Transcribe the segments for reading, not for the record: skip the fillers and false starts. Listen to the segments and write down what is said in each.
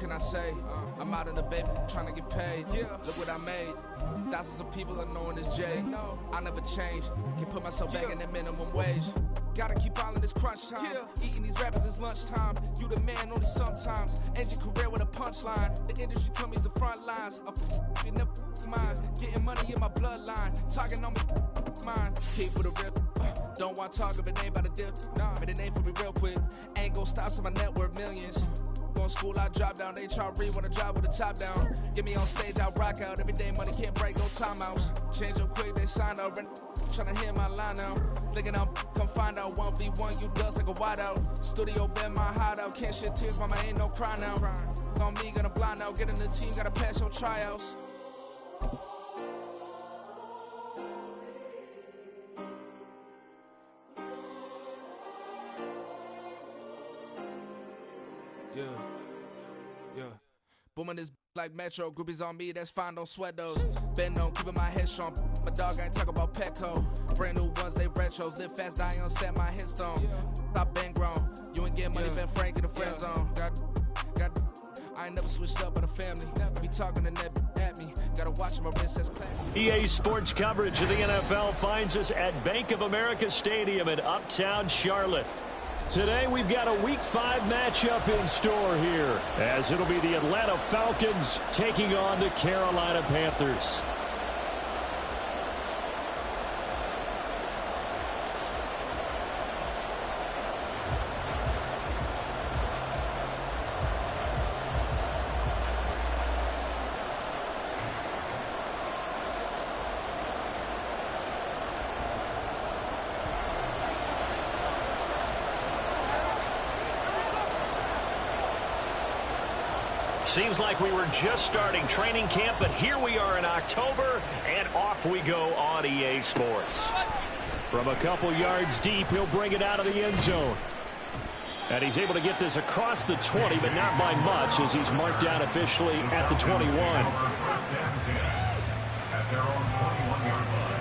can I say? I'm out in the baby trying to get paid. Look what I made. Thousands of people are knowing this Jay. I never change. Can put myself back in that minimum wage. Gotta keep all in this crunch time. Eating these rappers is lunchtime. You the man only sometimes. End your career with a punchline. The industry told me it's the front lines. You never mind. Getting money in my bloodline. Talking on me mine. Keep for the real. Don't want to talk if it ain't about the dip. Made a name for me real quick. Ain't gon' stop till my net worth millions. Going school, I drop down. They try to read when I drive with the top down. Get me on stage, I rock out. Every day money can't break, no timeouts. Change up quick, they sign up. Tryna hear my line now. Thinking I'm come find out 1v1, you dust like a wideout. Studio been my hideout. Can't shed tears, mama ain't no cry now. On me, gonna blind out. Get in the team, gotta pass your tryouts. Yeah. Booming this like Metro. Groupies on me, that's fine, don't sweat those. Been on, keeping my head strong. My dog ain't talk about Petco. Brand new ones, they retros. Live fast, die on set, my headstone. Stop been grown. You ain't get money, been frank in the friend zone. I ain't never switched up on the family. Be talking to net at me. Gotta watch my wrist, that's classy. EA Sports coverage of the NFL finds us at Bank of America Stadium in Uptown Charlotte. Today we've got a Week 5 matchup in store here, as it'll be the Atlanta Falcons taking on the Carolina Panthers. Seems like we were just starting training camp, but here we are in October, and off we go on EA Sports. From a couple yards deep, he'll bring it out of the end zone. And he's able to get this across the 20, but not by much, as he's marked down officially at the 21. At their own 21-yard line.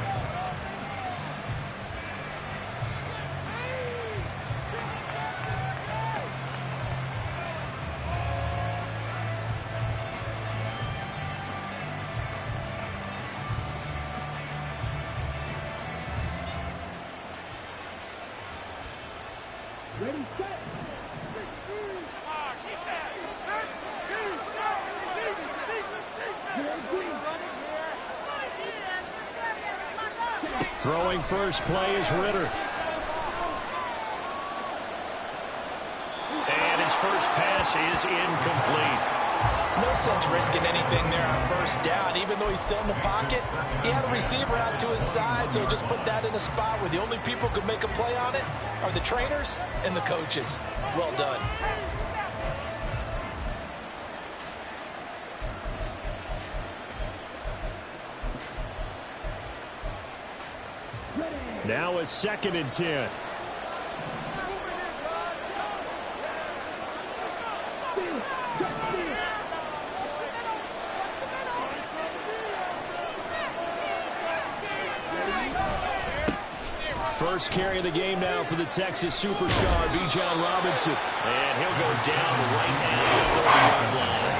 Ready, set. Throwing first play is Ritter. And his first pass is incomplete. No sense risking anything there on first down. Even though he's still in the pocket, he had a receiver out to his side, so just put that in a spot where the only people who could make a play on it are the trainers and the coaches. Well done. Now a 2nd and 10. First carry of the game now for the Texas superstar, Bijan Robinson. And he'll go down right now at the 30-yard line.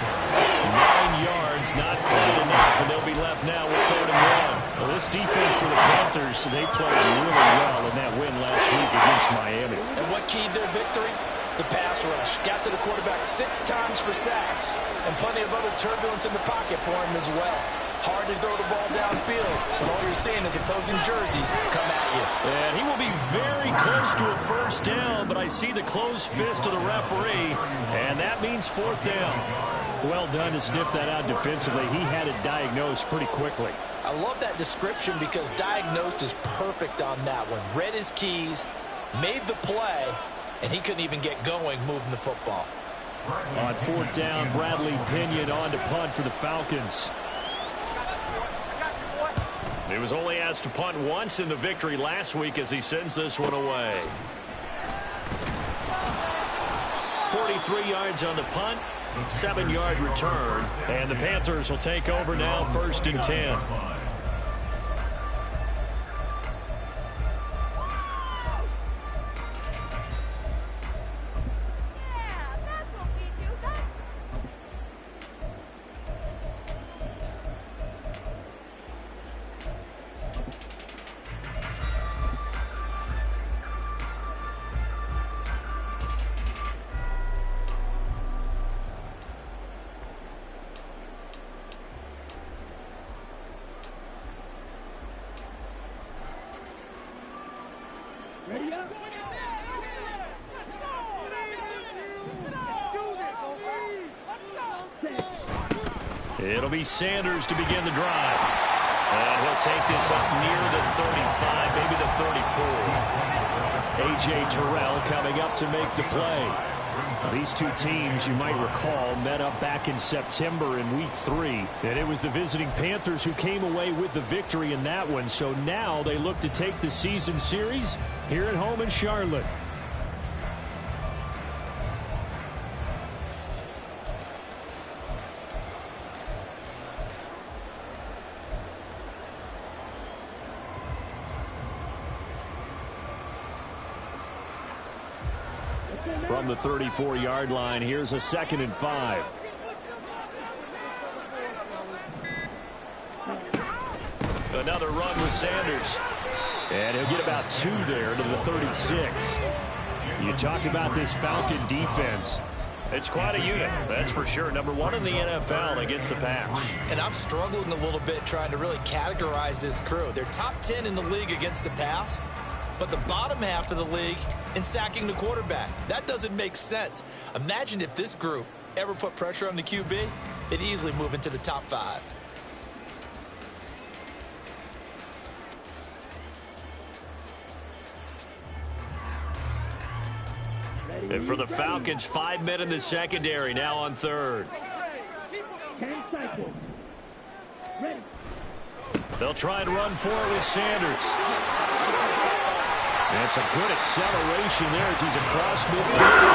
9 yards, not quite enough, and they'll be left now with 3rd and 1. Well, this defense for the Panthers, they played really well in that win last week against Miami. And what keyed their victory? The pass rush. Got to the quarterback 6 times for sacks, and plenty of other turbulence in the pocket for him as well. Hard to throw the ball downfield, but all you're seeing is opposing jerseys come at you. And he will be very close to a first down, but I see the closed fist of the referee, and that means 4th down. Well done to sniff that out defensively. He had it diagnosed pretty quickly. I love that description because diagnosed is perfect on that one. Read his keys, made the play, and he couldn't even get going moving the football. On 4th down, Bradley Pinion on to punt for the Falcons. He was only asked to punt once in the victory last week as he sends this one away. 43 yards on the punt, 7-yard return, and the Panthers will take over now, 1st and 10. It'll be Sanders to begin the drive. And he'll take this up near the 35, maybe the 34. A.J. Terrell coming up to make the play. These two teams, you might recall, met up back in September in Week 3. And it was the visiting Panthers who came away with the victory in that one. So now they look to take the season series here at home in Charlotte. From the 34-yard line, here's a 2nd and 5. Another run with Sanders. And he'll get about 2 there to the 36. You talk about this Falcon defense. It's quite a unit, that's for sure. Number 1 in the NFL against the pass. And I'm struggling a little bit trying to really categorize this crew. They're top 10 in the league against the pass, but the bottom half of the league in sacking the quarterback. That doesn't make sense. Imagine if this group ever put pressure on the QB, they'd easily move into the top 5. And for the Falcons, 5 men in the secondary, now on 3rd. 10 seconds. Ready. They'll try and run for it with Sanders. That's a good acceleration there as he's across midfield.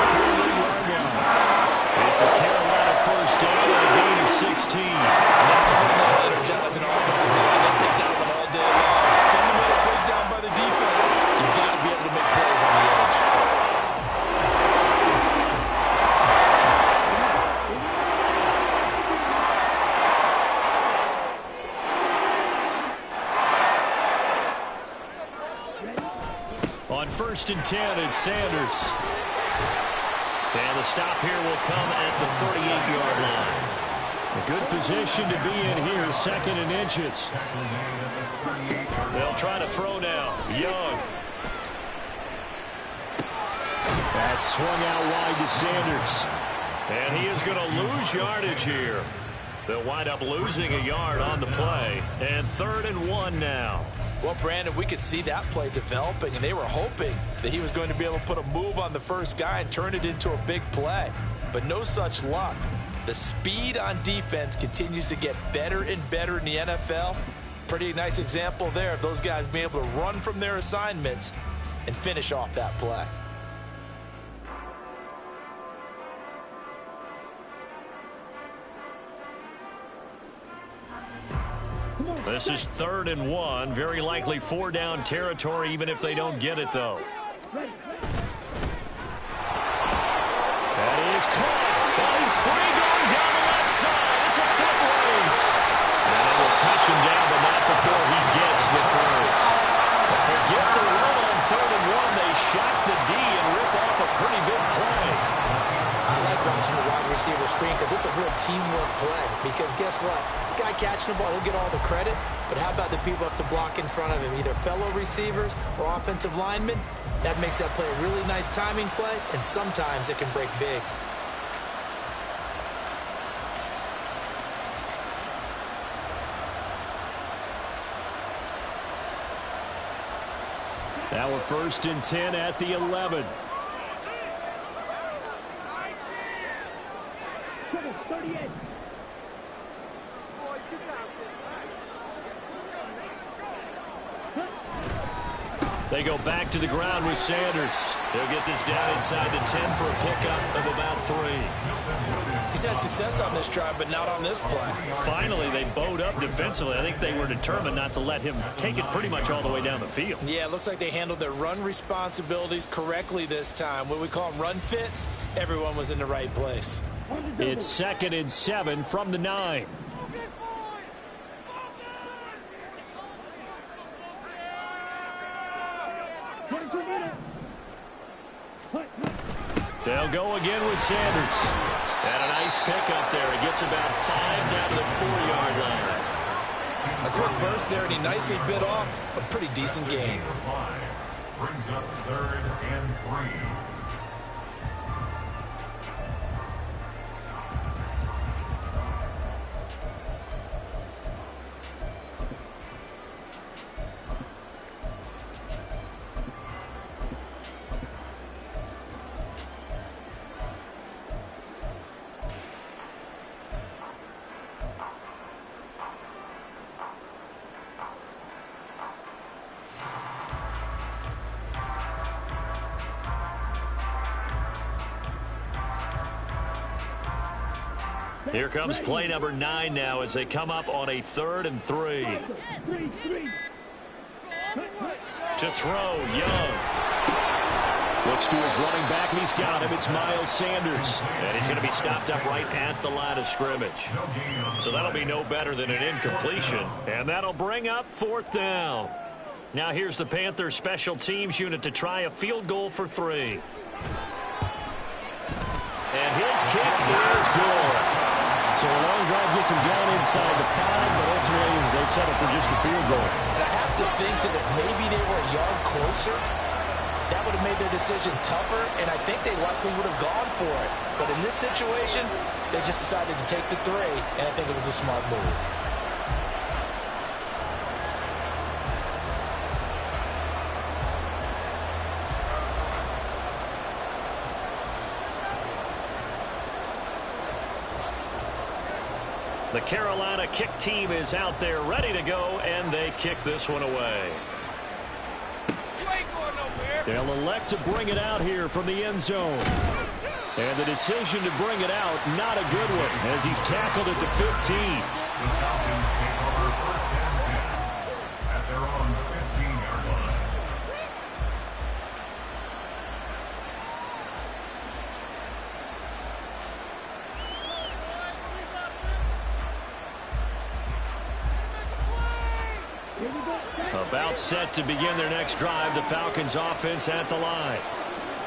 It's a Carolina first down and a gain of 16. And that's a whole lot of energizing offensive line. They'll take that one all day long. Fundamental breakdown by the defense. You've got to be able to make plays on the edge. On 1st and 10, it's Sanders. And the stop here will come at the 38-yard line. A good position to be in here, 2nd and inches. They'll try to throw now. Young. That's swung out wide to Sanders. And he is going to lose yardage here. They'll wind up losing a yard on the play. And 3rd and 1 now. Well, Brandon, we could see that play developing, and they were hoping that he was going to be able to put a move on the first guy and turn it into a big play. But no such luck. The speed on defense continues to get better and better in the NFL. Pretty nice example there of those guys being able to run from their assignments and finish off that play. This is 3rd and 1. Very likely 4-down territory, even if they don't get it, though. That is caught. That is free going down the left side. It's a foot race. And they will touch him down, but not before he gets the first. Forget the run on 3rd and 1. They shock the D and rip off a pretty big play. I like watching the wide receiver screen because it's a real teamwork play. Because guess what? The guy catching the ball, he'll get all the credit. But how about the people up to block in front of him, either fellow receivers or offensive linemen? That makes that play a really nice timing play, and sometimes it can break big. Now we're 1st and 10 at the 11. 38. They go back to the ground with Sanders. They'll get this down inside the 10 for a pickup of about 3. He's had success on this drive, but not on this play. Finally, they bowed up defensively. I think they were determined not to let him take it pretty much all the way down the field. Yeah, it looks like they handled their run responsibilities correctly this time. What we call them run fits, everyone was in the right place. It's 2nd and 7 from the 9. They'll go again with Sanders. And a nice pickup there. He gets about 5 down to the 4-yard line. A quick burst there, and he nicely bit off a pretty decent gain. Brings up 3rd and 3. Here comes play number 9 now as they come up on a 3rd and 3. To throw, Young. Looks to his running back, and he's got him. It's Miles Sanders. And he's going to be stopped up right at the line of scrimmage. So that'll be no better than an incompletion. And that'll bring up 4th down. Now here's the Panthers special teams unit to try a field goal for 3. And his kick is good. So a long drive gets him down inside the 5, but ultimately they settle for just the field goal. And I have to think that if maybe they were a yard closer, that would have made their decision tougher, and I think they likely would have gone for it. But in this situation, they just decided to take the 3, and I think it was a smart move. The Carolina kick team is out there ready to go, and they kick this one away. They'll elect to bring it out here from the end zone. And the decision to bring it out, not a good one, as he's tackled at the 15. The Falcons take over 1st and 10 at their own 15-yard line. About set to begin their next drive, the Falcons offense at the line.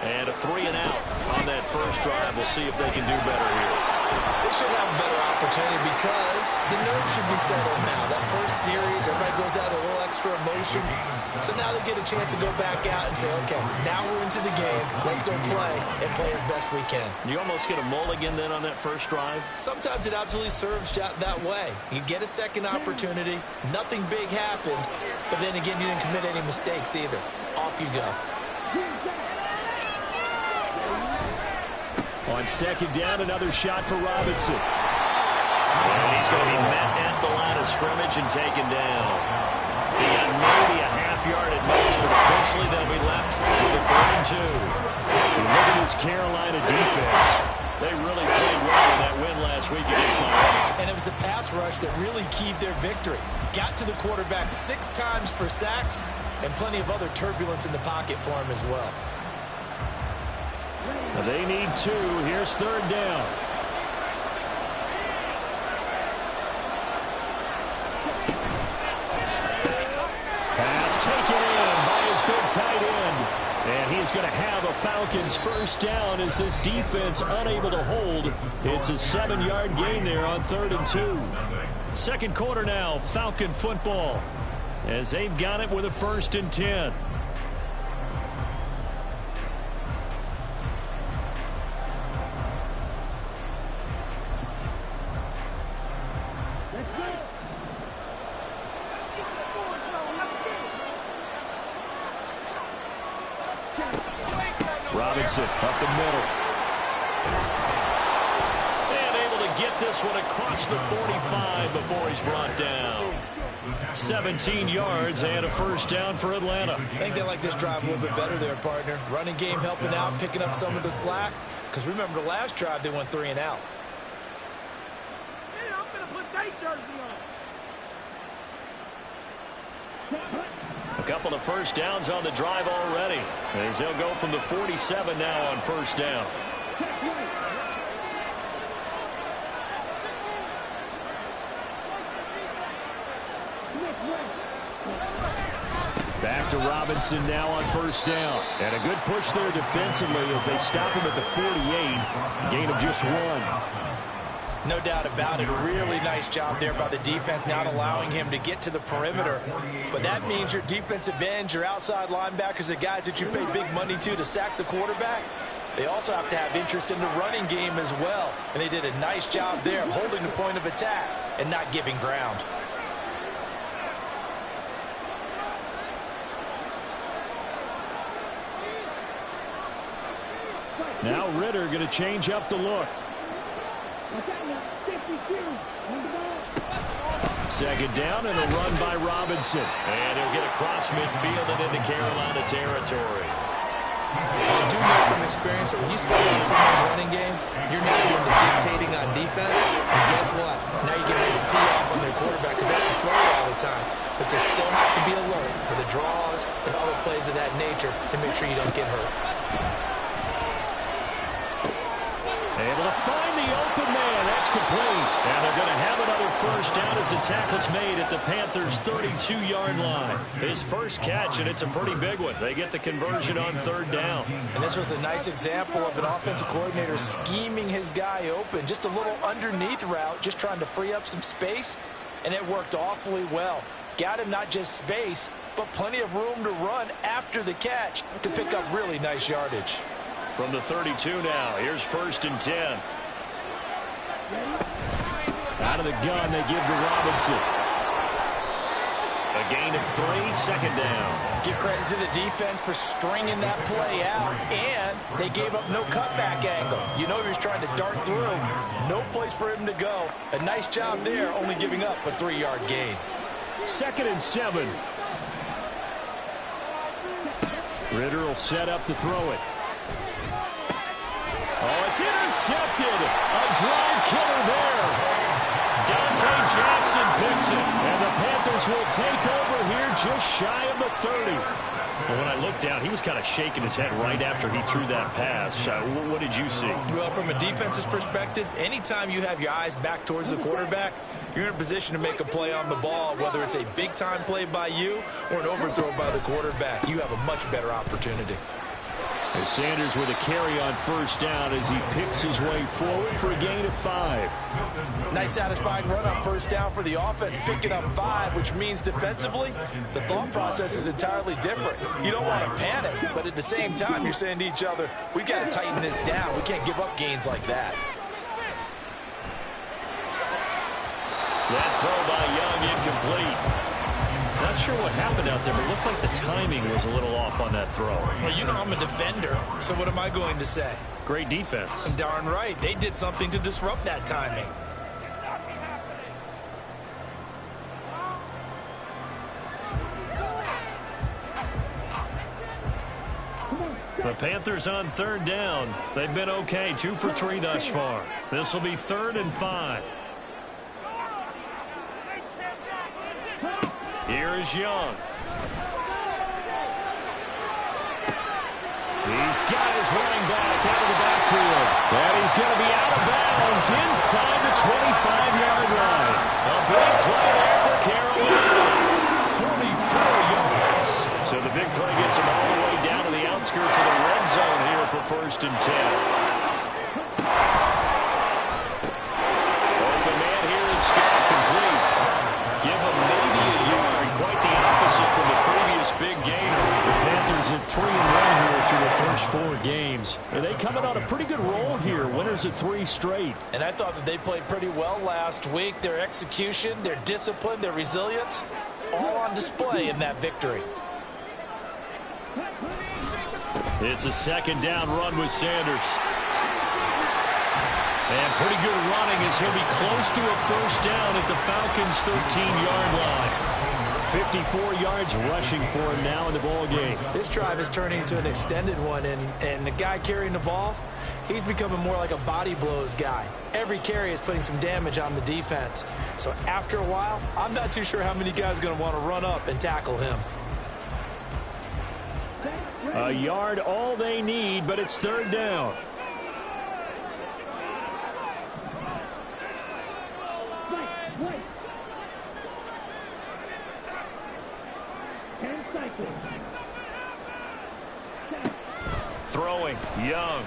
And a 3 and out on that first drive. We'll see if they can do better here. They should have a better opportunity because the nerves should be settled now. That first series, everybody goes out a little extra emotion. So now they get a chance to go back out and say, okay, now we're into the game. Let's go play and play as best we can. You almost get a mulligan then on that first drive? Sometimes it absolutely serves that way. You get a second opportunity. Nothing big happened. But then again, you didn't commit any mistakes either. Off you go. On 2nd down, another shot for Robinson. And he's going to be met at the line of scrimmage and taken down. He got maybe a half yard at most, but officially they'll be left with a 3rd and 2. And look at this Carolina defense. They really played well in that win last week against Miami. And it was the pass rush that really keyed their victory. Got to the quarterback 6 times for sacks and plenty of other turbulence in the pocket for him as well. They need 2. Here's 3rd down. Pass taken in by his big tight end. And he's going to have a Falcons first down as this defense unable to hold. It's a 7-yard gain there on 3rd and 2. Second quarter now, Falcon football, as they've got it with a 1st and 10. Robinson up the middle. And able to get this one across the 45 before he's brought down. 17 yards and a first down for Atlanta. I think they like this drive a little bit better there, partner. Running game helping out, picking up some of the slack. Because remember, the last drive they went 3 and out. I'm going to put that jersey on. A couple of first downs on the drive already, as they'll go from the 47 now on first down. Back to Robinson now on first down. And a good push there defensively as they stop him at the 48. Gain of just 1. No doubt about it. Really nice job there by the defense, not allowing him to get to the perimeter. But that means your defensive ends, your outside linebackers, the guys that you pay big money to sack the quarterback, they also have to have interest in the running game as well. And they did a nice job there of holding the point of attack and not giving ground. Now Ritter going to change up the look. Second down and a run by Robinson. And he'll get across midfield and into Carolina territory. I do know from experience that when you slow down someone's running game, you're not doing the dictating on defense. guess what? Now you're getting ready to tee off on their quarterback because they have to throw it all the time. But you still have to be alert for the draws and other plays of that nature to make sure you don't get hurt. Able to find the open man. That's complete. And they're going to have another first down as the tackle's made at the Panthers' 32-yard line. His first catch, and it's a pretty big one. They get the conversion on third down. And this was a nice example of an offensive coordinator scheming his guy open. Just a little underneath route, just trying to free up some space, and it worked awfully well. Got him not just space, but plenty of room to run after the catch to pick up really nice yardage. From the 32 now, here's 1st and 10. Out of the gun, they give to Robinson. A gain of 3, second down. Give credit to the defense for stringing that play out, and they gave up no cutback angle. You know he was trying to dart through. No place for him to go. A nice job there, only giving up a 3-yard gain. 2nd and 7. Ritter will set up to throw it. Oh, it's intercepted. A drive killer there. Dante Jackson picks it. And the Panthers will take over here just shy of the 30. Well, when I looked down, he was kind of shaking his head right after he threw that pass. What did you see? Well, from a defense's perspective, anytime you have your eyes back towards the quarterback, you're in a position to make a play on the ball, whether it's a big-time play by you or an overthrow by the quarterback. You have a much better opportunity. As Sanders with a carry on first down as he picks his way forward for a gain of 5. Nice satisfying run on first down for the offense, picking up 5, which means defensively, the thought process is entirely different. You don't want to panic, but at the same time, you're saying to each other, we've got to tighten this down. We can't give up gains like that. That throw by Young incomplete. Not sure what happened out there, but it looked like the timing was a little off on that throw. Well, you know I'm a defender, so what am I going to say? Great defense. Darn right. They did something to disrupt that timing. The Panthers on third down. They've been okay, 2 for 3 thus far. This will be 3rd and 5. Here is Young. He's got his running back out of the backfield. And he's going to be out of bounds inside the 25-yard line. A big play there for Carolina. 44 yards. So the big play gets him all the way down to the outskirts of the red zone here for 1st and 10. Open man here is Scott, complete. Give him maybe a yard. Quite the opposite from the previous big gainer. The Panthers at 3-1 here through the first 4 games. And they coming on a pretty good roll here. Winners of 3 straight. And I thought that they played pretty well last week. Their execution, their discipline, their resilience, all on display in that victory. It's a 2nd down run with Sanders. And pretty good running as he'll be close to a first down at the Falcons' 13-yard line. 54 yards rushing for him now in the ball game. This drive is turning into an extended one, and the guy carrying the ball, he's becoming more like a body blows guy. Every carry is putting some damage on the defense. So after a while, I'm not too sure how many guys are going to want to run up and tackle him. A yard all they need, but it's 3rd down. Throwing, Young.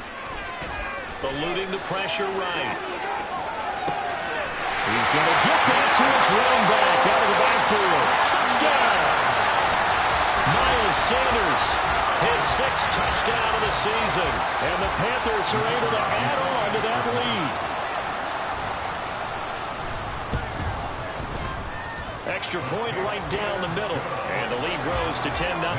Eluding the pressure right. He's going to get that to his running back out of the backfield. Touchdown! Miles Sanders, his 6th touchdown of the season. And the Panthers are able to add on to that lead. Extra point right down the middle. And the lead grows to 10-0.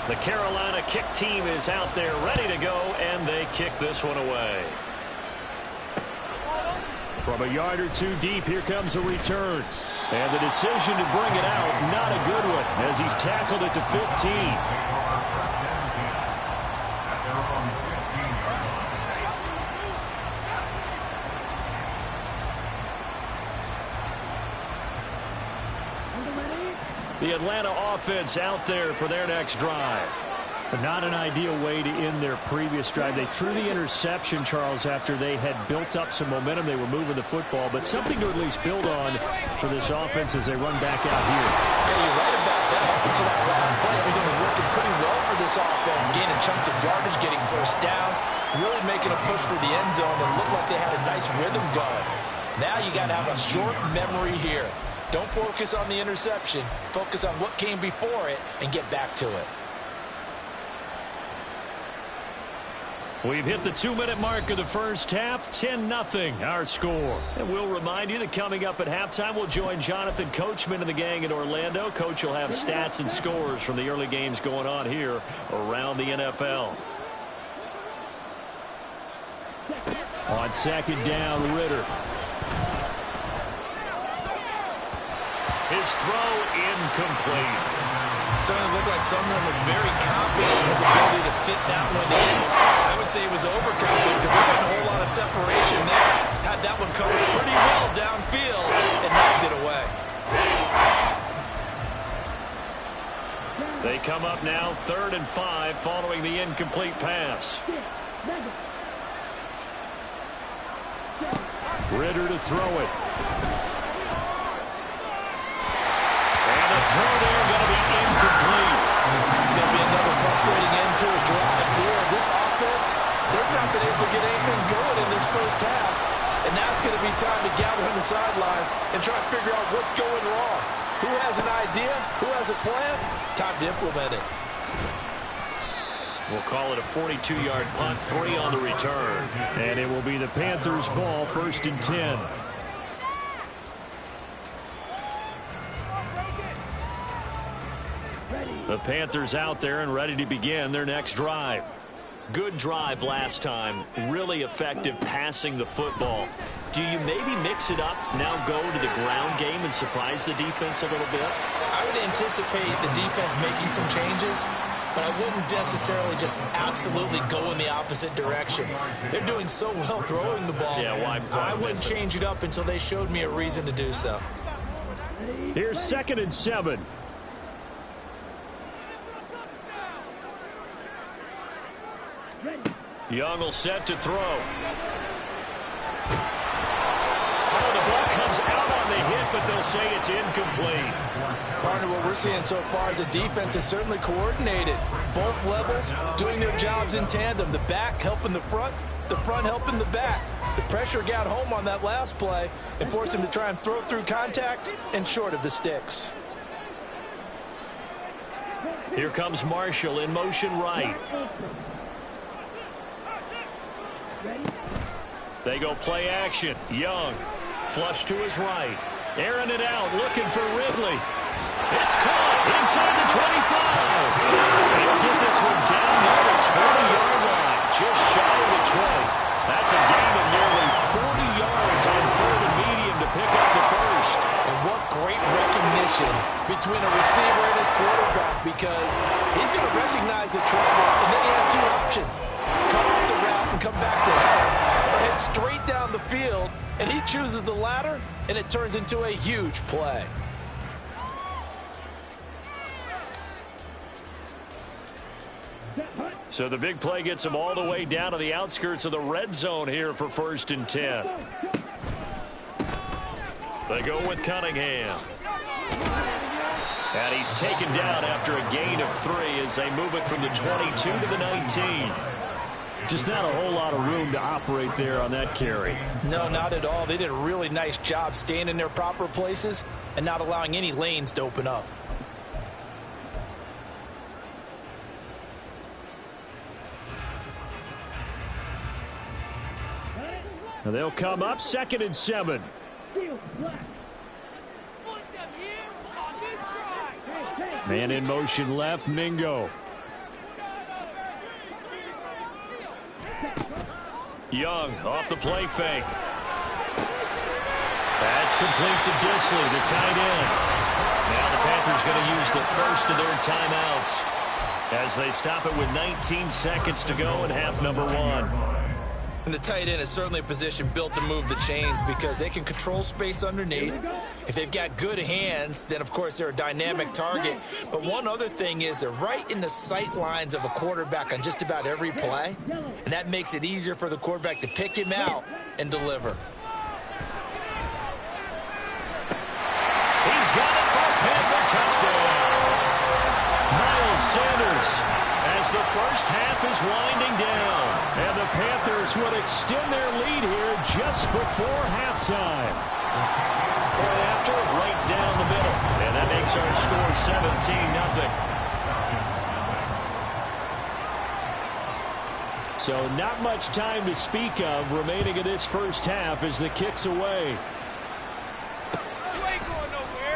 The Carolina kick team is out there ready to go, and they kick this one away. From a yard or 2 deep, here comes a return. And the decision to bring it out, not a good one, as he's tackled it to 15. The Atlanta offense out there for their next drive. But not an ideal way to end their previous drive. They threw the interception, Charles, after they had built up some momentum. They were moving the football, but something to at least build on for this offense as they run back out here. Yeah, you're right about that. Up until that last play, everything was working pretty well for this offense. Gaining chunks of yardage, getting first downs, really making a push for the end zone, and looked like they had a nice rhythm going. Now you got to have a short memory here. Don't focus on the interception. Focus on what came before it and get back to it. We've hit the 2-minute mark of the first half, 10-0 our score. And we'll remind you that coming up at halftime, we'll join Jonathan Coachman and the gang in Orlando. Coach will have stats and scores from the early games going on here around the NFL. On second down, Ritter. His throw incomplete. Certainly looked like someone was very confident in his ability to fit that one in. I would say he was overconfident because there wasn't a whole lot of separation there. Had that one covered pretty well downfield and knocked it away. They come up now 3rd and 5 following the incomplete pass. Ritter to throw it. And the throw there going to be incomplete. It's going to be another frustrating end to a drive here. This offense, they've not been able to get anything going in this first half. And now it's going to be time to gather on the sidelines and try to figure out what's going wrong. Who has an idea? Who has a plan? Time to implement it. We'll call it a 42-yard punt, 3 on the return. And it will be the Panthers' ball, 1st and 10. The Panthers out there and ready to begin their next drive. Good drive last time. Really effective passing the football. Do you maybe mix it up, now go to the ground game and surprise the defense a little bit? I would anticipate the defense making some changes, but I wouldn't necessarily just absolutely go in the opposite direction. They're doing so well throwing the ball. Yeah, why I wouldn't change it up until they showed me a reason to do so. Here's 2nd and 7. Young will set to throw. Oh, the ball comes out on the hit, but they'll say it's incomplete. Partner, what we're seeing so far is the defense is certainly coordinated. Both levels doing their jobs in tandem. The back helping the front helping the back. The pressure got home on that last play and forced him to try and throw through contact and short of the sticks. Here comes Marshall in motion right. They go play action. Young, flush to his right. Airing it out, looking for Ridley. It's caught inside the 25. He'll get this one down near the 20-yard line, just shy of the 20. That's a gain of nearly 40 yards on 3rd and medium to pick up the first. And what great recognition between a receiver and his quarterback, because he's going to recognize the trouble, and then he has 2 options. Cut off the route and come back to help, or head straight down the field, and he chooses the latter, and it turns into a huge play. So the big play gets him all the way down to the outskirts of the red zone here for 1st and 10. They go with Cunningham. And he's taken down after a gain of 3 as they move it from the 22 to the 19. Just not a whole lot of room to operate there on that carry. No, not at all. They did a really nice job staying in their proper places and not allowing any lanes to open up. And they'll come up 2nd and 7. Man in motion left, Mingo. Young off the play fake. That's complete to Dissly, the tight end. Now the Panthers going to use the first of their timeouts as they stop it with 19 seconds to go in half number 1. And the tight end is certainly a position built to move the chains because they can control space underneath. If they've got good hands, then of course they're a dynamic target. But one other thing is they're right in the sight lines of a quarterback on just about every play. And that makes it easier for the quarterback to pick him out and deliver. He's got it for a Panther touchdown. Miles Sanders as the first half is winding down. And the Panthers would extend their lead here just before halftime. Right after, right down the middle. And that makes our score 17-0. So not much time to speak of remaining in this first half as the kick's away.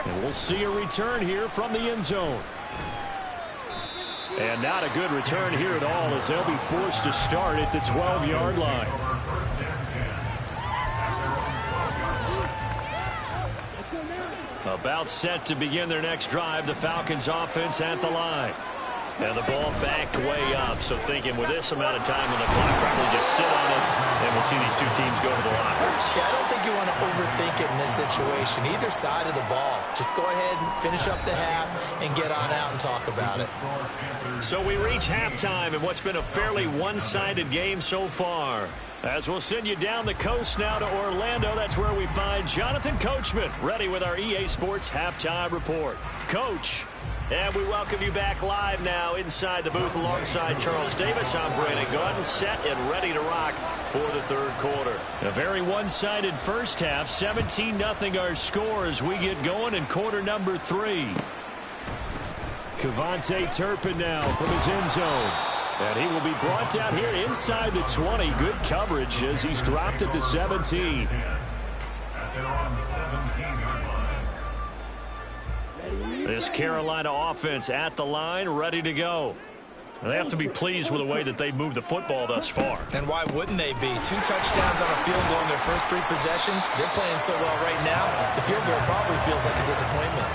And we'll see a return here from the end zone. And not a good return here at all as they'll be forced to start at the 12-yard line. About set to begin their next drive, the Falcons offense at the line. And the ball backed way up, so thinking with this amount of time on the clock, probably just sit on it, and we'll see these two teams go to the lockers. Yeah, I don't think you want to overthink it in this situation, either side of the ball. Just go ahead and finish up the half and get on out and talk about it. So we reach halftime in what's been a fairly one-sided game so far. As we'll send you down the coast now to Orlando, that's where we find Jonathan Coachman, ready with our EA Sports Halftime Report. Coach. And we welcome you back live now inside the booth alongside Charles Davis. I'm Brandon Gaudin, set and ready to rock for the third quarter. A very one-sided first half, 17-0 our score as we get going in quarter number 3. KaVontae Turpin now from his end zone. And he will be brought down here inside the 20. Good coverage as he's dropped at the 17. This Carolina offense at the line, ready to go. They have to be pleased with the way that they moved the football thus far. And why wouldn't they be? 2 touchdowns on a field goal in their first 3 possessions. They're playing so well right now, the field goal probably feels like a disappointment.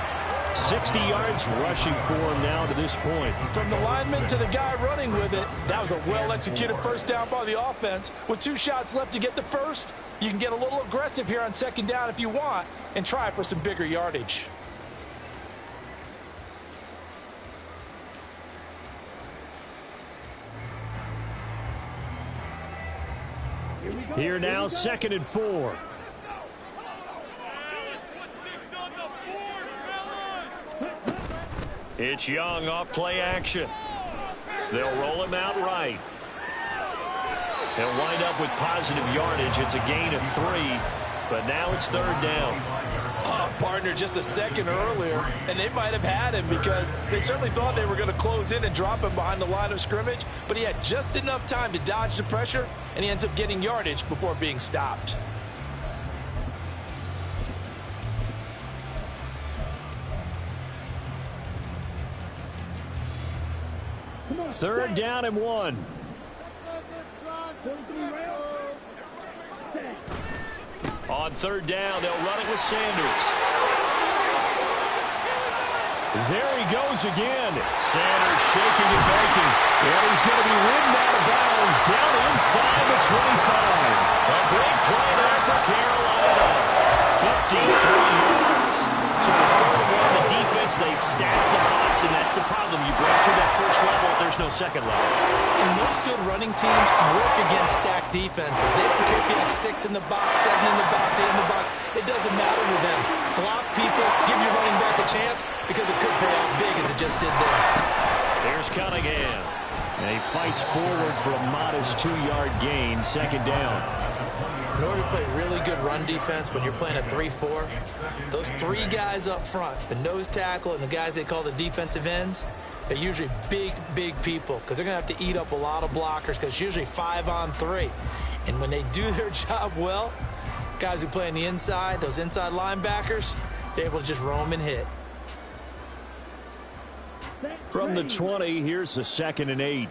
60 yards rushing for him now to this point. From the lineman to the guy running with it, that was a well-executed first down by the offense. With 2 shots left to get the first, you can get a little aggressive here on second down if you want and try for some bigger yardage. Here now, 2nd and 4. It's Young off play action. They'll roll him out right. He'll wind up with positive yardage. It's a gain of 3, but now it's 3rd down. Partner just a second earlier, and they might have had him because they certainly thought they were going to close in and drop him behind the line of scrimmage, but he had just enough time to dodge the pressure, and he ends up getting yardage before being stopped. Third down and 1. On 3rd down, they'll run it with Sanders. There he goes again. Sanders shaking and baking. And he's going to be ridden out of bounds down inside the 25. A big play there for Carolina. 53 yards. So the starting one, the defense, they stack the box, and that's the problem. You break through that first level, there's no second level. And most good running teams work against stacked defenses. They don't care if you have 6 in the box, 7 in the box, 8 in the box. It doesn't matter to them. Block people, give your running back a chance because it could pay off big as it just did there. There's Cunningham. And he fights forward for a modest 2-yard gain, 2nd down. In order to play really good run defense when you're playing a 3-4, those 3 guys up front, the nose tackle and the guys they call the defensive ends, they're usually big, big people because they're going to have to eat up a lot of blockers because it's usually 5-on-3. And when they do their job well, guys who play on the inside, those inside linebackers, they're able to just roam and hit. From the 20, here's the 2nd and 8.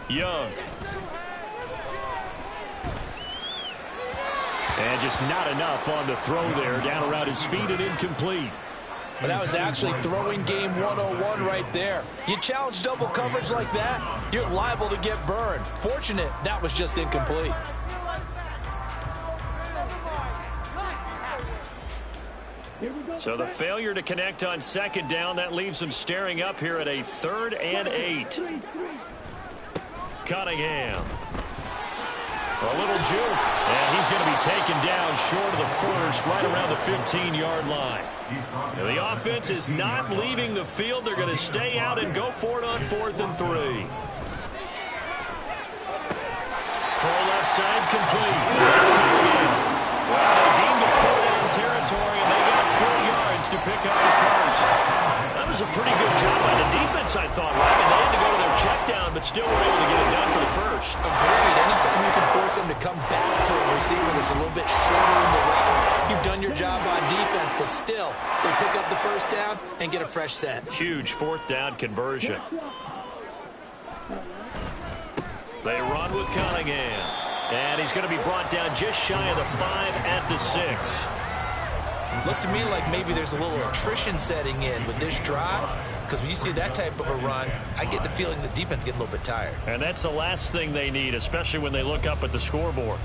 Young. And just not enough on the throw there. Down around his feet and incomplete. But that was actually throwing game 101 right there. You challenge double coverage like that, you're liable to get burned. Fortunate that was just incomplete. So the failure to connect on second down, that leaves them staring up here at a 3rd and 8. Cunningham. A little juke. And he's going to be taken down short of the first, right around the 15-yard line. Now the offense is not leaving the field. They're going to stay out and go for it on 4th and 3. Full left side complete. That's Cunningham. Well, they deemed it 4-down territory, and they got 4 yards to pick up the first. That was a pretty good job by the defense, I thought, right? And they had to go to their check down, but still were able to get it done for the first. Agreed. Anytime you can force them to come back to a receiver that's a little bit shorter in the route, you've done your job on defense, but still, they pick up the first down and get a fresh set. Huge 4th down conversion. They run with Cunningham. And he's going to be brought down just shy of the 5 at the 6. Looks to me like maybe there's a little attrition setting in with this drive, because when you see that type of a run, I get the feeling the defense getting a little bit tired. And that's the last thing they need, especially when they look up at the scoreboard.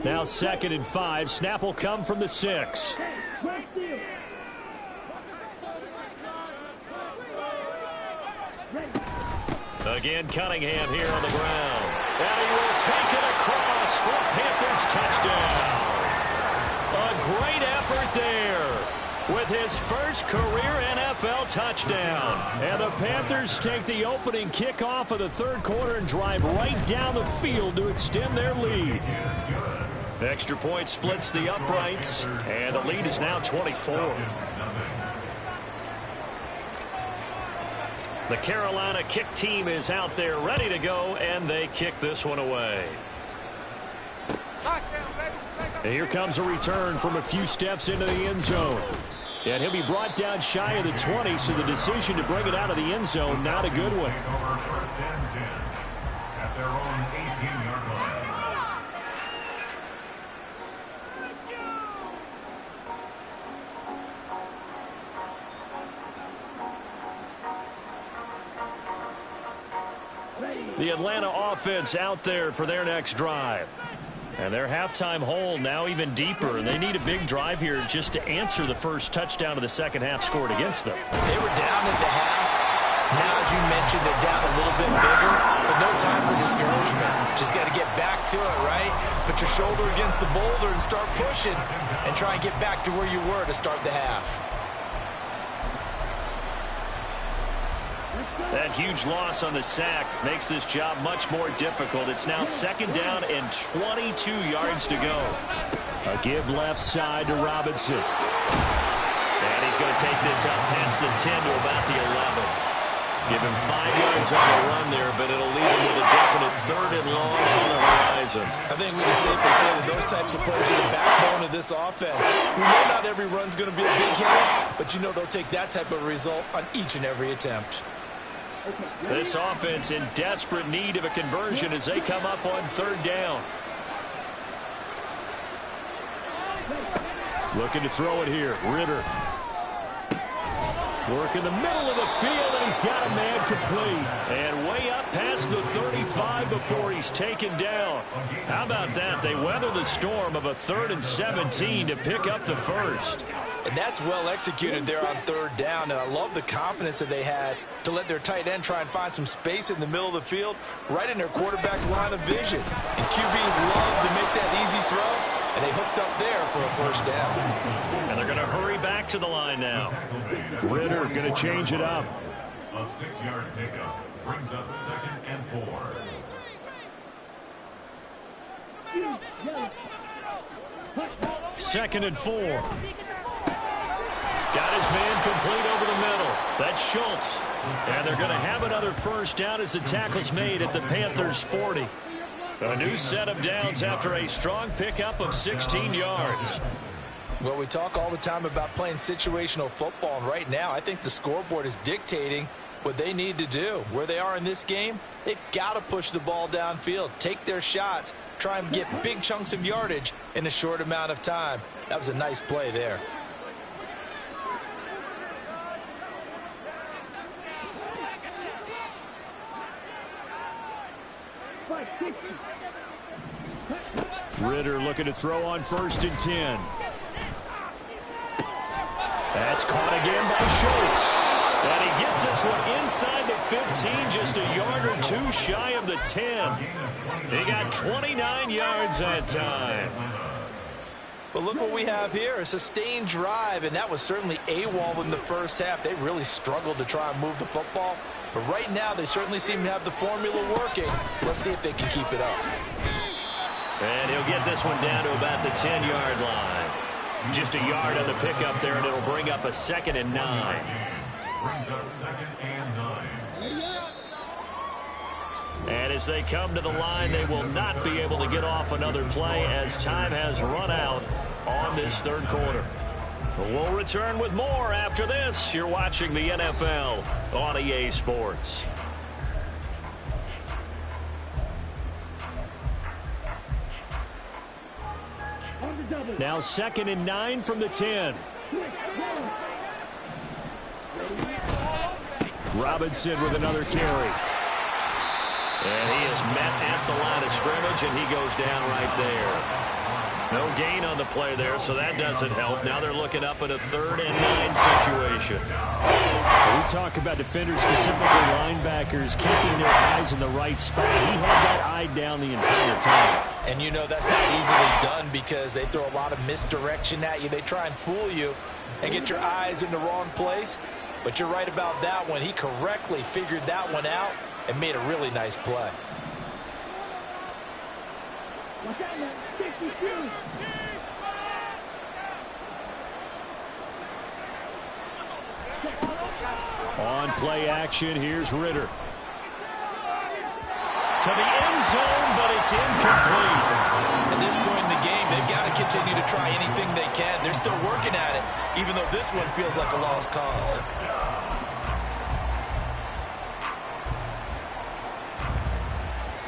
Now 2nd and 5. Snap will come from the 6. Again, Cunningham here on the ground. And he will take it across for a Panthers touchdown. A great effort there with his first career NFL touchdown. And the Panthers take the opening kickoff of the 3rd quarter and drive right down the field to extend their lead. Extra point splits the uprights, and the lead is now 24. The Carolina kick team is out there ready to go, and they kick this one away. And here comes a return from a few steps into the end zone. And he'll be brought down shy of the 20, so the decision to bring it out of the end zone, not a good one. At their own 18-yard line. The Atlanta offense out there for their next drive. And their halftime hole now even deeper, and they need a big drive here just to answer the first touchdown of the second half scored against them. They were down at the half. Now, as you mentioned, they're down a little bit bigger, but no time for discouragement. Just got to get back to it, right? Put your shoulder against the boulder and start pushing and try and get back to where you were to start the half. That huge loss on the sack makes this job much more difficult. It's now 2nd down and 22 yards to go. A give left side to Robinson. And he's going to take this up past the 10 to about the 11. Give him 5 yards on the run there, but it'll leave him with a definite 3rd and long on the horizon. I think we can safely say that those types of plays are the backbone of this offense. We know not every run's going to be a big hit, but you know they'll take that type of result on each and every attempt. This offense in desperate need of a conversion as they come up on 3rd down. Looking to throw it here. Ritter. Work in the middle of the field, and he's got a man complete. And way up past the 35 before he's taken down. How about that? They weather the storm of a 3rd and 17 to pick up the first. And that's well executed there on 3rd down, and I love the confidence that they had to let their tight end try and find some space in the middle of the field, right in their quarterback's line of vision. And QBs love to make that easy throw, and they hooked up there for a first down. And they're going to hurry back to the line now. Ritter going to change it up. A 6-yard pickup brings up 2nd and 4. 2nd and 4. Got his man complete over the middle. That's Schultz. And they're going to have another first down as the tackle's made at the Panthers' 40. A new set of downs after a strong pickup of 16 yards. Well, we talk all the time about playing situational football, and right now I think the scoreboard is dictating what they need to do. Where they are in this game, they've got to push the ball downfield, take their shots, try and get big chunks of yardage in a short amount of time. That was a nice play there. Ritter looking to throw on 1st and 10. That's caught again by Schultz. And he gets this one inside the 15, just a yard or two shy of the 10. He got 29 yards that time. But look what we have here, a sustained drive, and that was certainly AWOL in the first half. They really struggled to try and move the football. But right now, they certainly seem to have the formula working. Let's see if they can keep it up. And he'll get this one down to about the 10-yard line. Just a yard on the pickup there, and it'll bring up a 2nd and 9. Brings up 2nd and 9. And as they come to the line, they will not be able to get off another play as time has run out on this 3rd quarter. We'll return with more after this. You're watching the NFL on EA Sports. Now 2nd and 9 from the 10. Robinson with another carry. And he is met at the line of scrimmage, and he goes down right there. No gain on the play there, so that doesn't help. Now they're looking up at a 3rd and 9 situation. We talk about defenders, specifically linebackers, keeping their eyes in the right spot. He had that eye down the entire time. And you know that's not easily done because they throw a lot of misdirection at you. They try and fool you and get your eyes in the wrong place. But you're right about that one. He correctly figured that one out and made a really nice play. On play action, here's Ritter. To the end zone, but it's incomplete. At this point in the game, they've got to continue to try anything they can. They're still working at it, even though this one feels like a lost cause.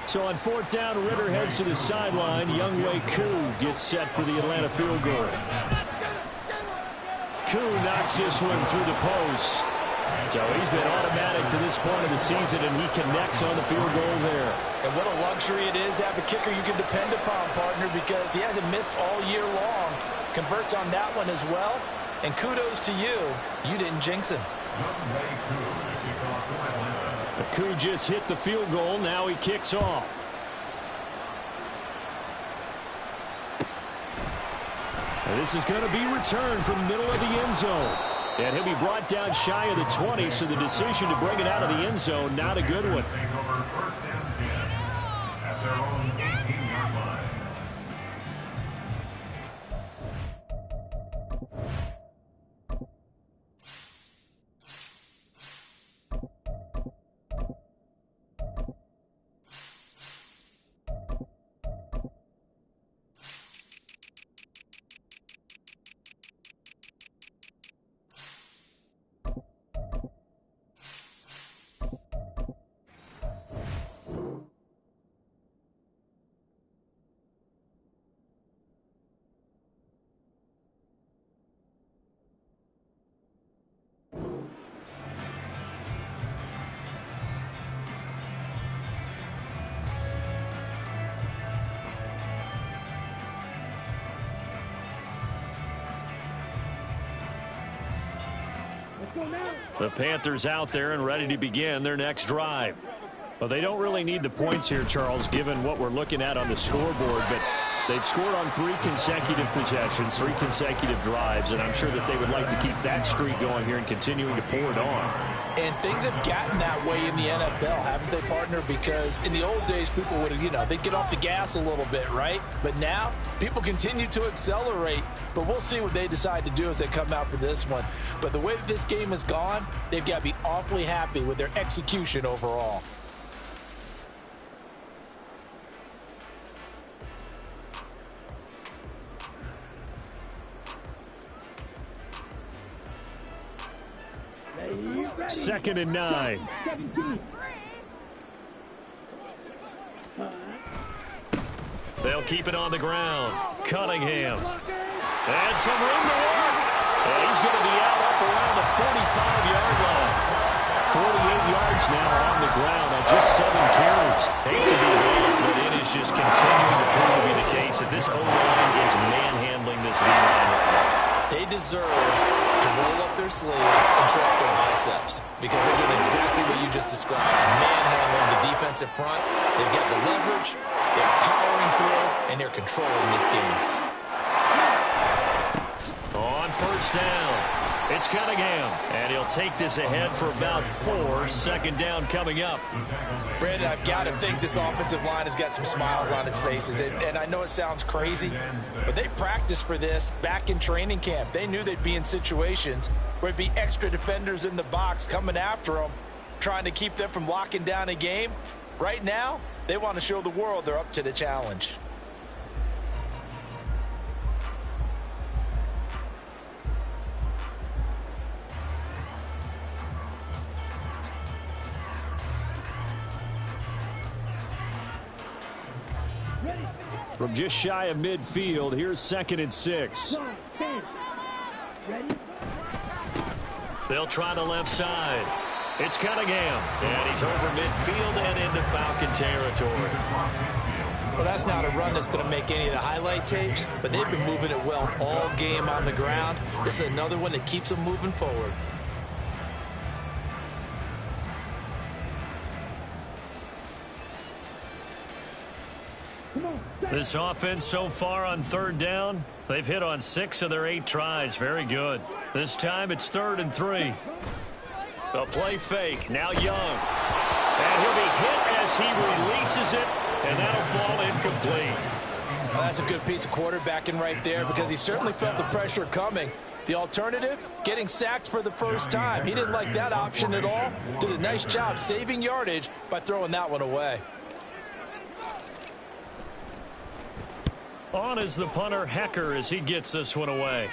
So on 4th down, Ritter heads to the sideline. Younghoe Koo gets set for the Atlanta field goal. Koo knocks this one through the post. So he's been automatic to this point of the season, and he connects on the field goal there. And what a luxury it is to have a kicker you can depend upon, partner, because he hasn't missed all year long. Converts on that one as well. And kudos to you. You didn't jinx him. Koo just hit the field goal. Now he kicks off. And this is going to be returned from the middle of the end zone. And he'll be brought down shy of the 20, so the decision to bring it out of the end zone, not a good one. At their own 18-yard line. The Panthers out there and ready to begin their next drive. Well, they don't really need the points here, Charles, given what we're looking at on the scoreboard, but they've scored on 3 consecutive possessions, 3 consecutive drives, and I'm sure that they would like to keep that streak going here and continuing to pour it on. And things have gotten that way in the NFL, haven't they, partner? Because in the old days, people would have, they'd get off the gas a little bit, right? But now, people continue to accelerate. But we'll see what they decide to do as they come out for this one. But the way that this game has gone, they've got to be awfully happy with their execution overall. Second and 9. They'll keep it on the ground. Cunningham. And some room to work. And he's going to be up around the 45-yard line. 48 yards now on the ground on just 7 carries. Hate to be blunt, but it is just continuing to prove to be the case that this O-line is manhandling this D-line right now. They deserve to roll up their sleeves and show off their biceps because they're doing exactly what you just described. Manhandling the defensive front. They've got the leverage, they're powering through, and they're controlling this game. On first down, it's Cunningham, and he'll take this ahead for about 4. Second down coming up. Brandon, I've got to think this offensive line has got some smiles on its faces. And I know it sounds crazy, but they practiced for this back in training camp. They knew they'd be in situations where it'd be extra defenders in the box coming after them, trying to keep them from locking down a game. Right now, they want to show the world they're up to the challenge. From just shy of midfield, here's 2nd and 6. They'll try the left side. It's Cunningham, and he's over midfield and into Falcon territory. Well, that's not a run that's going to make any of the highlight tapes, but they've been moving it well all game on the ground. This is another one that keeps them moving forward. This offense so far on 3rd down, they've hit on 6 of their 8 tries. Very good. This time it's 3rd and 3. A play fake. Now Young. And he'll be hit as he releases it, and that'll fall incomplete. Well, that's a good piece of quarterbacking right there because he certainly felt the pressure coming. The alternative, getting sacked for the first time. He didn't like that option at all. Did a nice job saving yardage by throwing that one away. On is the punter, Hecker, as he gets this one away.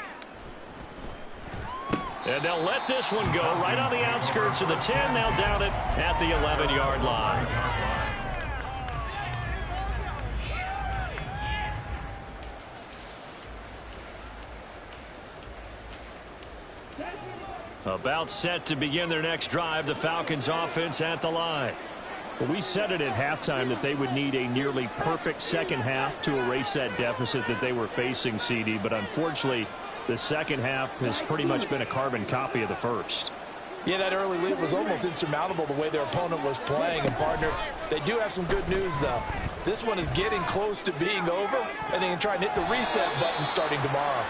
And they'll let this one go right on the outskirts of the 10. They'll down it at the 11-yard line. About set to begin their next drive, the Falcons offense at the line. Well, we said it at halftime that they would need a nearly perfect second half to erase that deficit that they were facing, CD. But unfortunately, the second half has pretty much been a carbon copy of the first. Yeah, that early lead was almost insurmountable the way their opponent was playing. And, partner, they do have some good news, though. This one is getting close to being over, and they can try and hit the reset button starting tomorrow.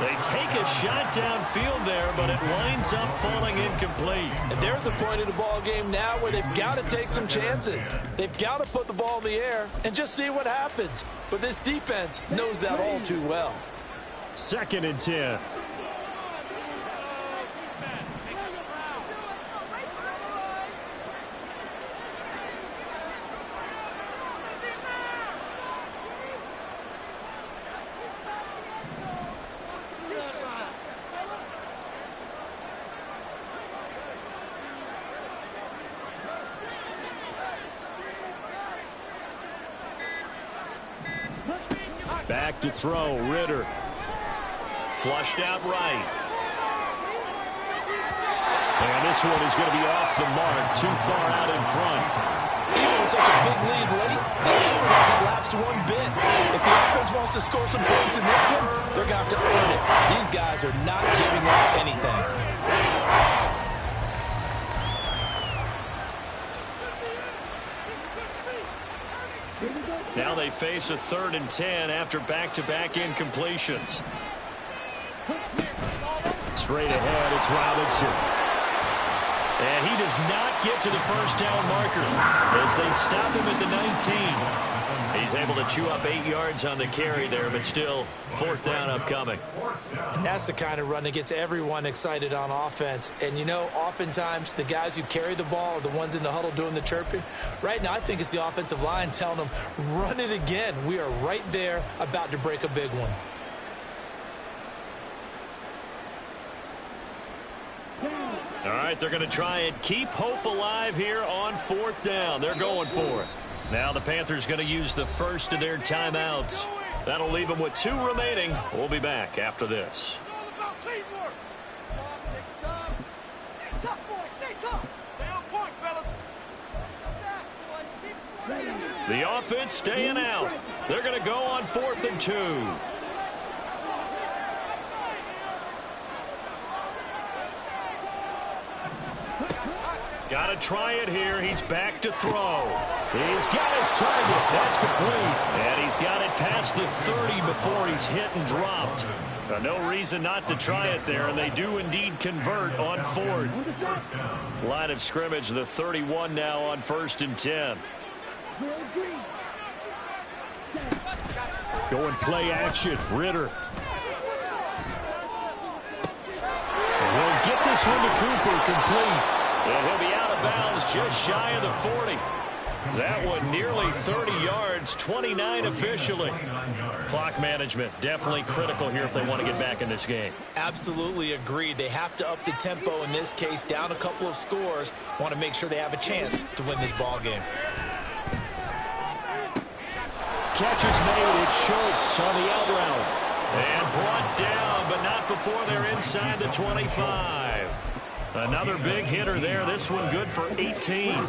They take a shot downfield there, but it winds up falling incomplete. And they're at the point of the ball game now where they've got to take some chances. They've got to put the ball in the air and just see what happens. But this defense knows that all too well. 2nd and 10. Back to throw, Ritter. Flushed out right. And this one is going to be off the mark, too far out in front. Even with such a big lead late, the game hasn't lapsed one bit. If the offense wants to score some points in this one, they're going to have to earn it. These guys are not giving up anything. Now they face a 3rd and 10 after back-to-back incompletions. Straight ahead, it's Robinson. And he does not get to the first down marker as they stop him at the 19. He's able to chew up 8 yards on the carry there, but still 4th down upcoming. And that's the kind of run that gets everyone excited on offense. And, you know, oftentimes the guys who carry the ball are the ones in the huddle doing the chirping. Right now, I think it's the offensive line telling them, run it again. We are right there about to break a big one. All right, they're going to try and keep hope alive here on 4th down. They're going for it. Now the Panthers going to use the first of their timeouts. That'll leave them with 2 remaining. We'll be back after this. The offense staying out. They're going to go on 4th and 2. Got to try it here. He's back to throw. He's got his target. That's complete. And he's got it past the 30 before he's hit and dropped. No reason not to try it there, and they do indeed convert on 4th. Line of scrimmage, the 31 now on 1st and 10. Going play action. Ritter. And he'll get this one to Cooper, complete. And he'll be out of bounds just shy of the 40. That one nearly 30 yards, 29 officially. Clock management definitely critical here if they want to get back in this game. Absolutely agreed. They have to up the tempo in this case, down a couple of scores. Want to make sure they have a chance to win this ball game. Catch is made. It's Schultz on the out route. And brought down, but not before they're inside the 25. Another big hitter there. This one good for 18.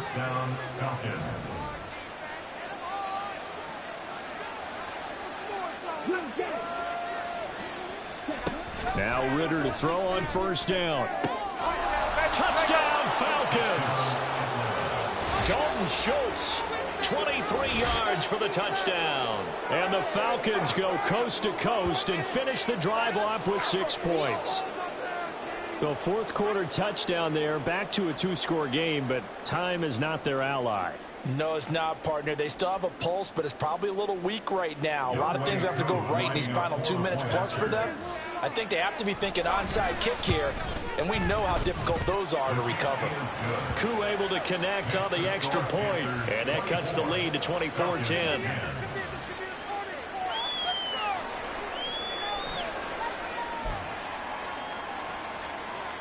Now Ritter to throw on 1st down. Touchdown Falcons. Dalton Schultz, 23 yards for the touchdown. And the Falcons go coast to coast and finish the drive off with 6 points. The 4th quarter touchdown there, back to a 2-score game, but time is not their ally. No, it's not, partner. They still have a pulse, but it's probably a little weak right now. A lot of things have to go right in these final 2 minutes plus for them. I think they have to be thinking onside kick here, and we know how difficult those are to recover. Koo able to connect on the extra point, and that cuts the lead to 24-10.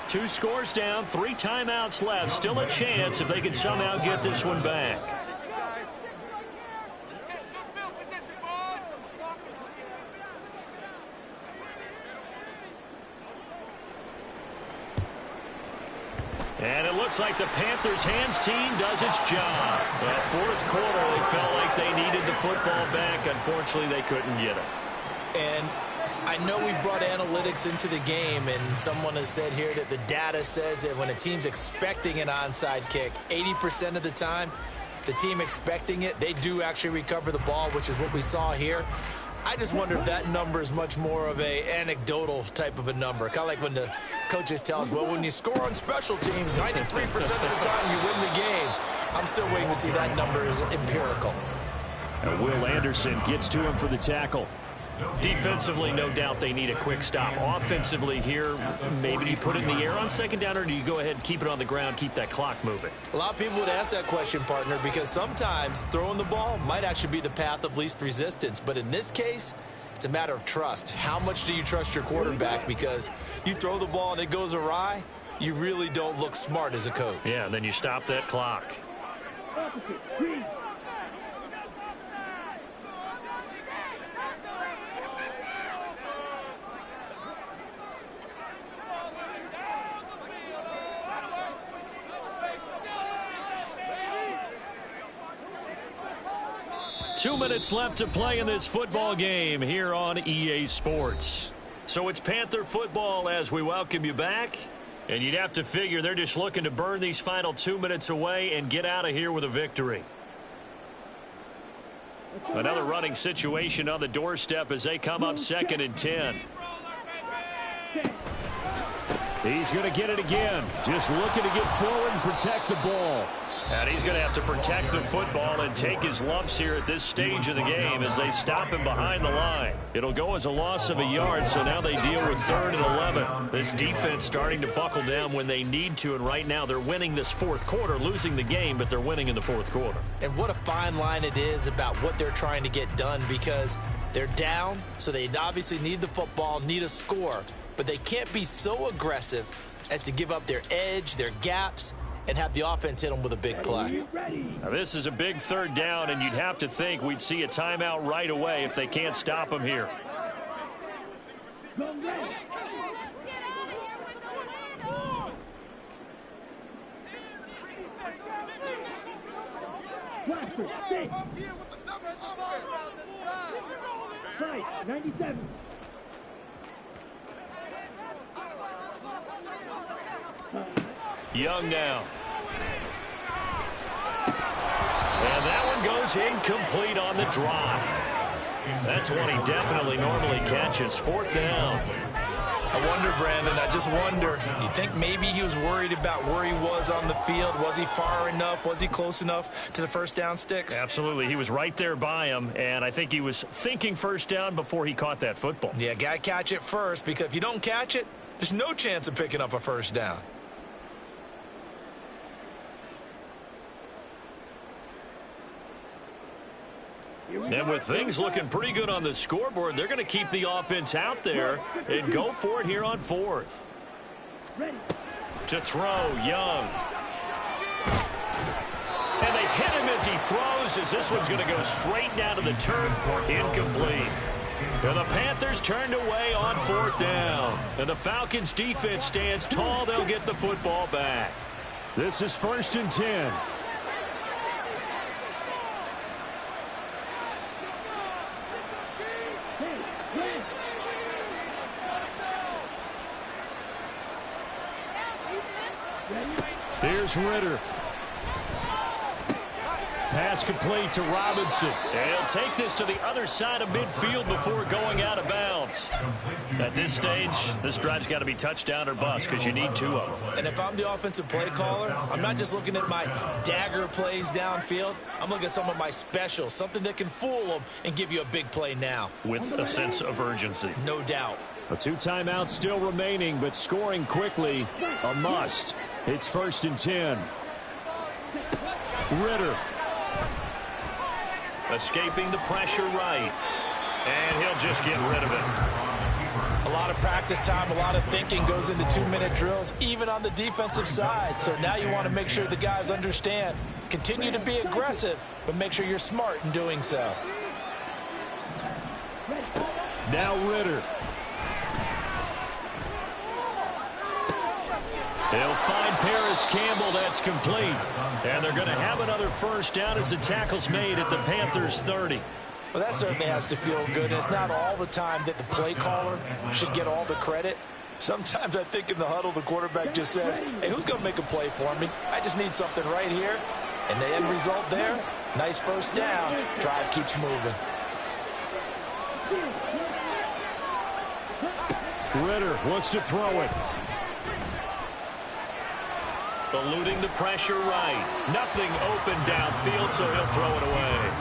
Two scores down, 3 timeouts left. Still a chance if they can somehow get this one back. And it looks like the Panthers' hands team does its job. The 4th quarter, they felt like they needed the football back. Unfortunately, they couldn't get it. And I know we brought analytics into the game, and someone has said here that the data says that when a team's expecting an onside kick, 80% of the time, the team expecting it, they do actually recover the ball, which is what we saw here. I just wonder if that number is much more of a anecdotal type of a number. Kind of like when the coaches tell us, well, when you score on special teams, 93% of the time you win the game. I'm still waiting to see that number is empirical. And Will Anderson gets to him for the tackle. Defensively, no doubt they need a quick stop. Offensively here, maybe do you put it in the air on 2nd down, or do you go ahead and keep it on the ground, keep that clock moving? A lot of people would ask that question, partner, because sometimes throwing the ball might actually be the path of least resistance. But in this case, it's a matter of trust. How much do you trust your quarterback? Because you throw the ball and it goes awry, you really don't look smart as a coach. Yeah, and then you stop that clock. 2 minutes left to play in this football game here on EA Sports. So it's Panther football as we welcome you back. And you'd have to figure they're just looking to burn these final 2 minutes away and get out of here with a victory. Another running situation on the doorstep as they come up 2nd and 10. He's going to get it again. Just looking to get forward and protect the ball. And he's going to have to protect the football and take his lumps here at this stage of the game as they stop him behind the line. It'll go as a loss of a yard, so now they deal with 3rd and 11. This defense starting to buckle down when they need to, and right now they're winning this fourth quarter, losing the game, but they're winning in the fourth quarter. And what a fine line it is about what they're trying to get done, because they're down, so they obviously need the football, need a score, but they can't be so aggressive as to give up their edge, their gaps, and have the offense hit them with a big play. Now this is a big 3rd down, and you'd have to think we'd see a timeout right away if they can't stop them here. Right, 97. Young now. And that one goes incomplete on the drive. That's one he definitely normally catches. 4th down. I wonder, Brandon, I just wonder, you think maybe he was worried about where he was on the field? Was he far enough? Was he close enough to the first down sticks? Absolutely. He was right there by him, and I think he was thinking first down before he caught that football. Yeah, got to catch it first, because if you don't catch it, there's no chance of picking up a first down. And with things looking pretty good on the scoreboard, they're going to keep the offense out there and go for it here on 4th. To throw, Young. And they hit him as he throws, as this one's going to go straight down to the turf. Incomplete. And the Panthers turned away on 4th down. And the Falcons defense stands tall. They'll get the football back. This is 1st and 10. Here's Ritter. Pass complete to Robinson. And he'll take this to the other side of midfield before going out of bounds. At this stage, this drive's got to be touchdown or bust because you need 2 of them. And if I'm the offensive play caller, I'm not just looking at my dagger plays downfield. I'm looking at some of my specials, something that can fool them and give you a big play now. With a sense of urgency. No doubt. A 2 timeouts still remaining, but scoring quickly, a must. It's 1st and 10. Ritter. Escaping the pressure right. And he'll just get rid of it. A lot of practice time, a lot of thinking goes into 2-minute drills, even on the defensive side. So now you want to make sure the guys understand. Continue to be aggressive, but make sure you're smart in doing so. Now Ritter. They'll find Paris Campbell. That's complete. And they're going to have another first down as the tackle's made at the Panthers 30. Well, that certainly has to feel good. It's not all the time that the play caller should get all the credit. Sometimes I think in the huddle, the quarterback just says, hey, who's going to make a play for me? I just need something right here. And the end result there, nice first down. Drive keeps moving. Ritter wants to throw it. Eluding the pressure right. Nothing open downfield, so he'll throw it away.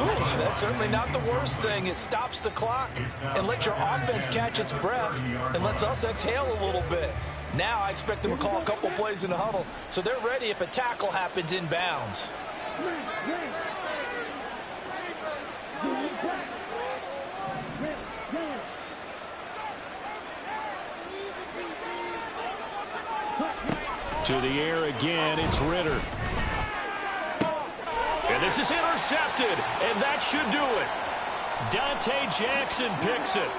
Ooh, that's certainly not the worst thing. It stops the clock and lets your offense catch its breath and lets us exhale a little bit. Now I expect them to call a couple plays in the huddle so they're ready if a tackle happens inbounds. To the air again, it's Ritter. And this is intercepted, and that should do it. Dante Jackson picks it.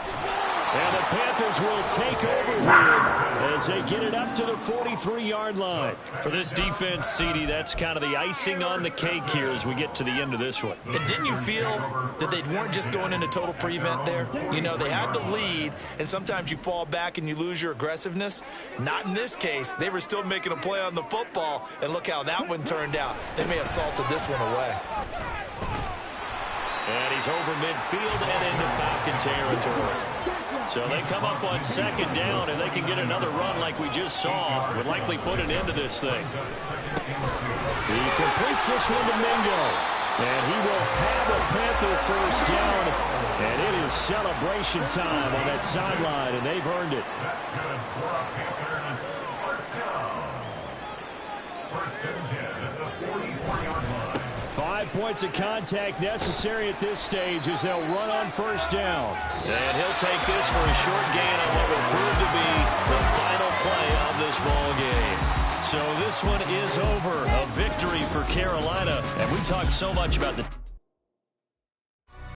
And the Panthers will take over here as they get it up to the 43-yard line. For this defense, CD, that's kind of the icing on the cake here as we get to the end of this one. And didn't you feel that they weren't just going into total prevent there? You know, they had the lead, and sometimes you fall back and you lose your aggressiveness. Not in this case. They were still making a play on the football, and look how that one turned out. They may have salted this one away. And he's over midfield and into Falcon territory. So they come up on second down, and they can get another run like we just saw. Would likely put an end to this thing. He completes this one to Mingo. And he will have a Panther first down. And it is celebration time on that sideline, and they've earned it. That's good for a Panthers first down. First and 10 at the 44-yard line. 5 points of contact necessary at this stage as they'll run on first down. And he'll take this for a short gain on what will prove to be the final play of this ball game. So this one is over. A victory for Carolina. And we talked so much about the